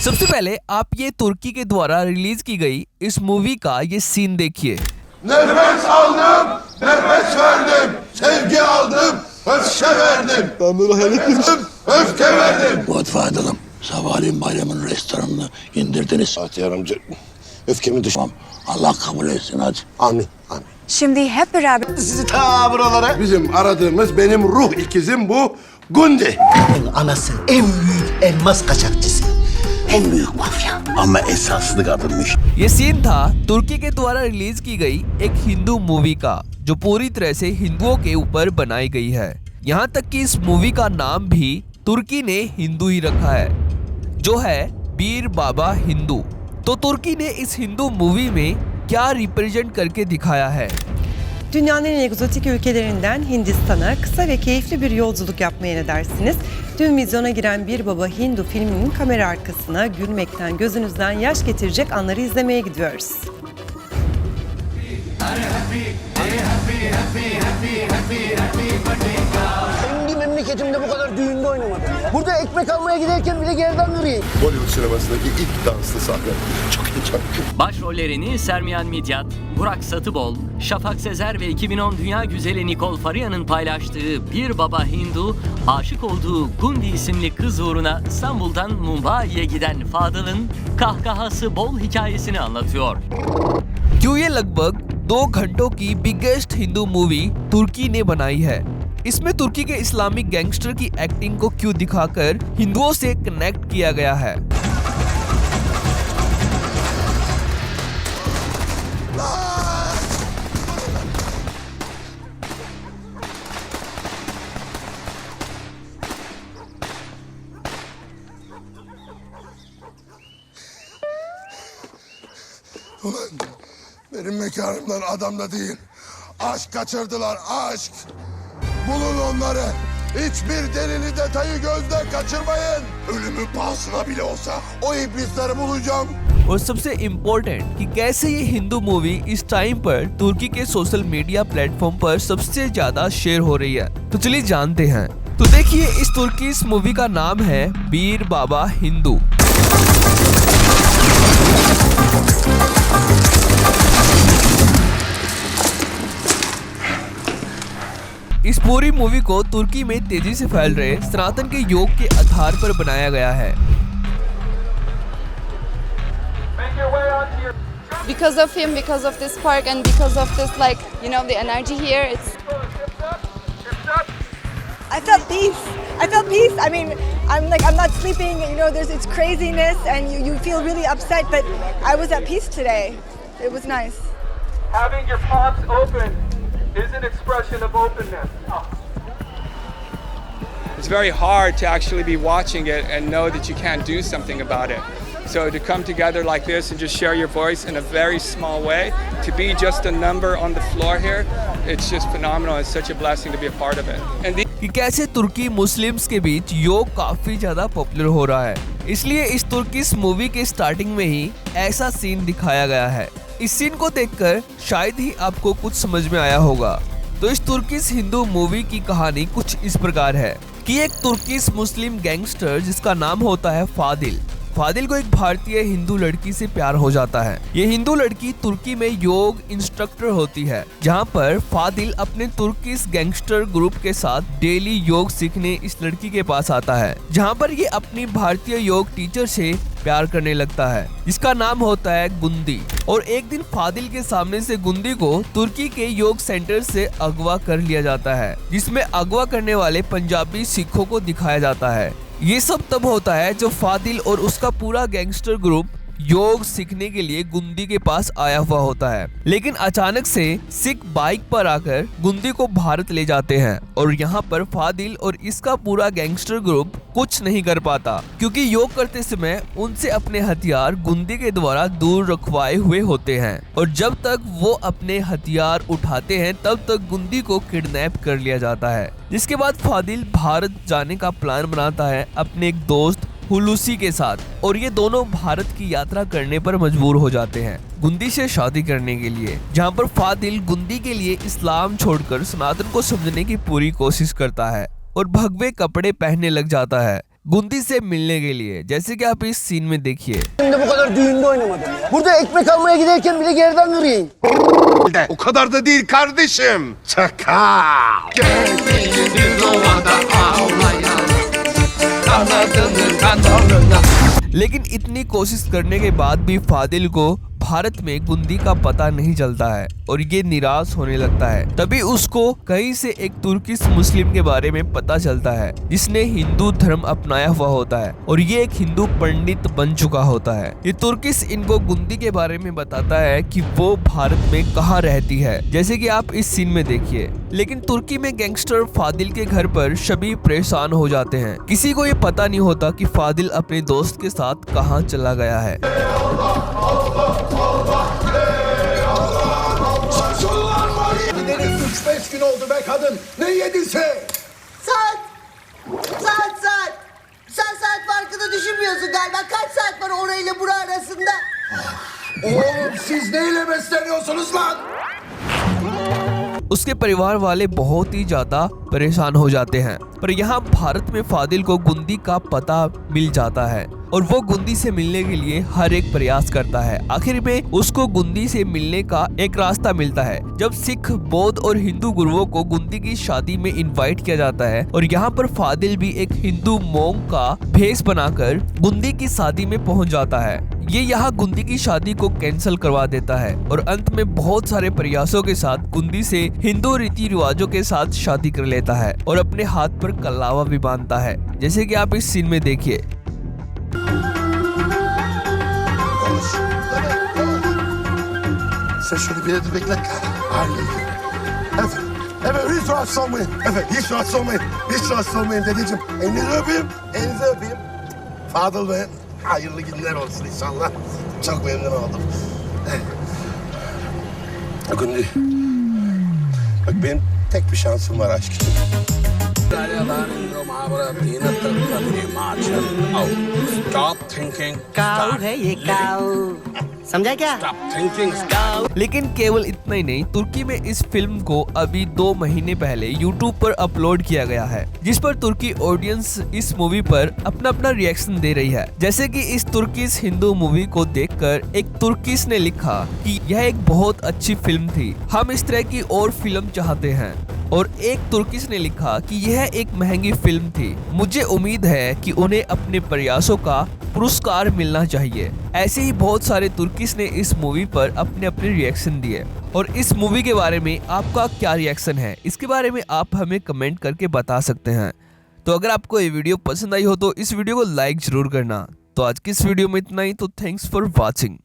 सबसे पहले आप ये तुर्की के द्वारा रिलीज की गई इस मूवी का ये सीन देखिए। Nefes aldım, nefes verdim, sevgi aldım, öfke verdim. Öfke verdim. Godfather'ım, sabahleyin bayramın restoranını indirdiniz. Fatih amca, öfkemi düşmem. Allah kabul etsin hadi. Amin, amin. Şimdi hep beraber Sizi ta buralara. Bizim aradığımız benim ruh ikizim bu Gundi. Anası en büyük elmas kaçakçısı. En büyük mafya ama esaslı kadınmış. ये scene था तुर्की के द्वारा release की गई एक Hindu movie का जो पूरी तरह से हिंदुओं के ऊपर बनाई गई है। यहाँ तक कि इस मूवी का नाम भी तुर्की ने हिंदू ही रखा है, जो है बीर बाबा हिंदू। तो तुर्की ने इस हिंदू मूवी में क्या रिप्रेजेंट करके दिखाया है? Dünyanın en egzotik ülkelerinden Hindistan'a kısa ve keyifli bir yolculuk yapmaya ne dersiniz? Dün vizyona giren Bir Baba Hindu filminin kamera arkasına gülmekten gözünüzden yaş getirecek anları izlemeye gidiyoruz. Kendi memleketimde bu kadar düğünde oynamadım ya. Burada ekmek almaya giderken bile gerdan duruyor. Bollywood sinemasındaki ilk danslı sahne. Çok heyecanlı. Başrollerini Sermiyan Midyat, Burak Satıbol, Şafak Sezer ve 2010 Dünya Güzeli Nicole Faria'nın paylaştığı Bir Baba Hindu, aşık olduğu Gundi isimli kız uğruna İstanbul'dan Mumbai'ye giden Fadıl'ın kahkahası bol hikayesini anlatıyor. क्यों ये लगभग 2 घंटों की biggest Hindu movie तुर्की ने बनाई है। इसमें तुर्की के इस्लामिक गैंगस्टर की एक्टिंग को क्यों दिखाकर हिंदुओं से कनेक्ट किया गया है। Ulan benim mekanımdan adam da değil. Aşk kaçırdılar, aşk. Bulun onları. Hiçbir delili detayı gözden kaçırmayın. Ölümün pahasına bile olsa o iblisleri bulacağım. और सबसे इम्पोर्टेंट कि कैसे ये हिंदू मूवी इस टाइम पर तुर्की के सोशल मीडिया प्लेटफॉर्म पर सबसे ज्यादा शेयर हो रही है। तो चलिए जानते हैं। तो देखिए इस तुर्की इस मूवी का नाम है बीर बाबा हिंदू। इस पूरी मूवी को तुर्की में तेजी से फैल रहे सनातन के योग के आधार पर बनाया गया है। Because of him, because of this park, and because of this, like, you know, the energy here, it's... I felt peace. I felt peace. I mean, I'm not sleeping, you know, it's craziness and you feel really upset, but I was at peace today. It was nice. Having your palms open is an expression of openness. It's very hard to actually be watching it and know that you can't do something about it. So to come together like this and just share your voice in a very small way, to be just a number on the floor here, it's just phenomenal. It's such a blessing to be a part of it. And कि कैसे तुर्की Muslims के बीच योग काफी ज्यादा popular हो रहा है, इसलिए इस तुर्की मूवी के स्टार्टिंग में ही ऐसा सीन दिखाया गया है। इस सीन को देखकर शायद ही आपको कुछ समझ में आया होगा। तो इस तुर्की हिंदू मूवी की कहानी कुछ इस प्रकार है कि एक तुर्की मुस्लिम गैंगस्टर जिसका नाम होता है फादिल को एक भारतीय हिंदू लड़की से प्यार हो जाता है। ये हिंदू लड़की तुर्की में योग इंस्ट्रक्टर होती है, जहाँ पर फादिल अपने तुर्की गैंगस्टर ग्रुप के साथ डेली योग सीखने इस लड़की के पास आता है, जहाँ पर ये अपनी भारतीय योग टीचर से प्यार करने लगता है, जिसका नाम होता है गुंदी। और एक दिन फादिल के सामने से गुंदी को तुर्की के योग सेंटर से अगवा कर लिया जाता है, जिसमें अगवा करने वाले पंजाबी सिखों को दिखाया जाता है। ये सब तब होता है जब फादिल और उसका पूरा गैंगस्टर ग्रुप योग सीखने के लिए गुंदी के पास आया हुआ होता है, लेकिन अचानक से सिख बाइक पर आकर गुंदी को भारत ले जाते हैं और यहाँ पर फादिल और इसका पूरा गैंगस्टर ग्रुप कुछ नहीं कर पाता, क्योंकि योग करते समय उनसे अपने हथियार गुंदी के द्वारा दूर रखवाए हुए होते हैं और जब तक वो अपने हथियार उठाते हैं तब तक गुंदी को किडनैप कर लिया जाता है। जिसके बाद फादिल भारत जाने का प्लान बनाता है अपने एक दोस्त हुलूसी के साथ और ये दोनों भारत की यात्रा करने पर मजबूर हो जाते हैं गुंदी से शादी करने के लिए, जहाँ पर फादिल गुंदी के लिए इस्लाम छोड़कर सनातन को समझने की पूरी कोशिश करता है और भगवे कपड़े पहनने लग जाता है, गुंदी से मिलने के लिए, जैसे कि आप इस सीन में देखिए। de bu kadar düğünde oynamadım ya. Burada ekmek almaya giderken bile geriden yürüyeyim. O kadar da değil kardeşim. Çakal. Geldiğiniz ovada ağlayan kanadını kanalına. लेकिन इतनी कोशिश करने के बाद भी फादिल को भारत में गुंदी का पता नहीं चलता है और ये निराश होने लगता है। तभी उसको कहीं से एक तुर्किश मुस्लिम के बारे में पता चलता है जिसने हिंदू धर्म अपनाया हुआ होता है और ये एक हिंदू पंडित बन चुका होता है। ये तुर्किश इनको गुंदी के बारे में बताता है कि वो भारत में कहाँ रहती है, जैसे कि आप इस सीन में देखिए। लेकिन तुर्की में गैंगस्टर फादिल के घर पर सभी परेशान हो जाते हैं। किसी को ये पता नहीं होता कि फादिल अपने दोस्त के साथ कहाँ चला गया है। Gidelim 3-5 gün oldu be kadın. Ne yedin sen? Saat. Sen saat farkını düşünmüyorsun galiba. Kaç saat var orayla bura arasında? Oğlum siz neyle besleniyorsunuz lan? उसके परिवार वाले बहुत ही ज्यादा परेशान हो जाते हैं, पर यहाँ भारत में फादिल को गुंदी का पता मिल जाता है और वो गुंदी से मिलने के लिए हर एक प्रयास करता है। आखिर में उसको गुंदी से मिलने का एक रास्ता मिलता है जब सिख, बौद्ध और हिंदू गुरुओं को गुंदी की शादी में इनवाइट किया जाता है और यहाँ पर फादिल भी एक हिंदू मोंग का भेष बनाकर गुंदी की शादी में पहुँच जाता है। ये यहाँ गुंदी की शादी को कैंसिल करवा देता है और अंत में बहुत सारे प्रयासों के साथ गुंदी से हिंदू रीति रिवाजों के साथ शादी कर लेता है और अपने हाथ पर कलावा भी बांधता है, जैसे कि आप इस सीन में देखिए। Sen şöyle bir yerde bekle. Evet, hiç rahatsız olmayın. Evet, hiç rahatsız olmayın. Hiç rahatsız olmayın dedeciğim. Elinizi öpeyim. Fadıl Bey, hayırlı günler olsun inşallah. Çok memnun oldum. Gundi, bak benim tek bir şansım var aşk için. Stop thinking. काऊ है ये काऊ. समझा क्या? Stop thinking. लेकिन केवल इतना ही नहीं, तुर्की में इस फिल्म को अभी 2 महीने पहले YouTube पर अपलोड किया गया है, जिस पर तुर्की ऑडियंस इस मूवी पर अपना अपना रिएक्शन दे रही है। जैसे कि इस तुर्किश हिंदू मूवी को देखकर एक तुर्किश ने लिखा कि यह एक बहुत अच्छी फिल्म थी, हम इस तरह की और फिल्म चाहते हैं। और एक तुर्किश ने लिखा कि यह एक महंगी फिल्म थी, मुझे उम्मीद है कि उन्हें अपने प्रयासों का पुरस्कार मिलना चाहिए। ऐसे ही बहुत सारे तुर्किश ने इस मूवी पर अपने अपने रिएक्शन दिए। और इस मूवी के बारे में आपका क्या रिएक्शन है, इसके बारे में आप हमें कमेंट करके बता सकते हैं। तो अगर आपको ये वीडियो पसंद आई हो तो इस वीडियो को लाइक जरूर करना। तो आज की इस वीडियो में इतना ही, तो थैंक्स फॉर वॉचिंग।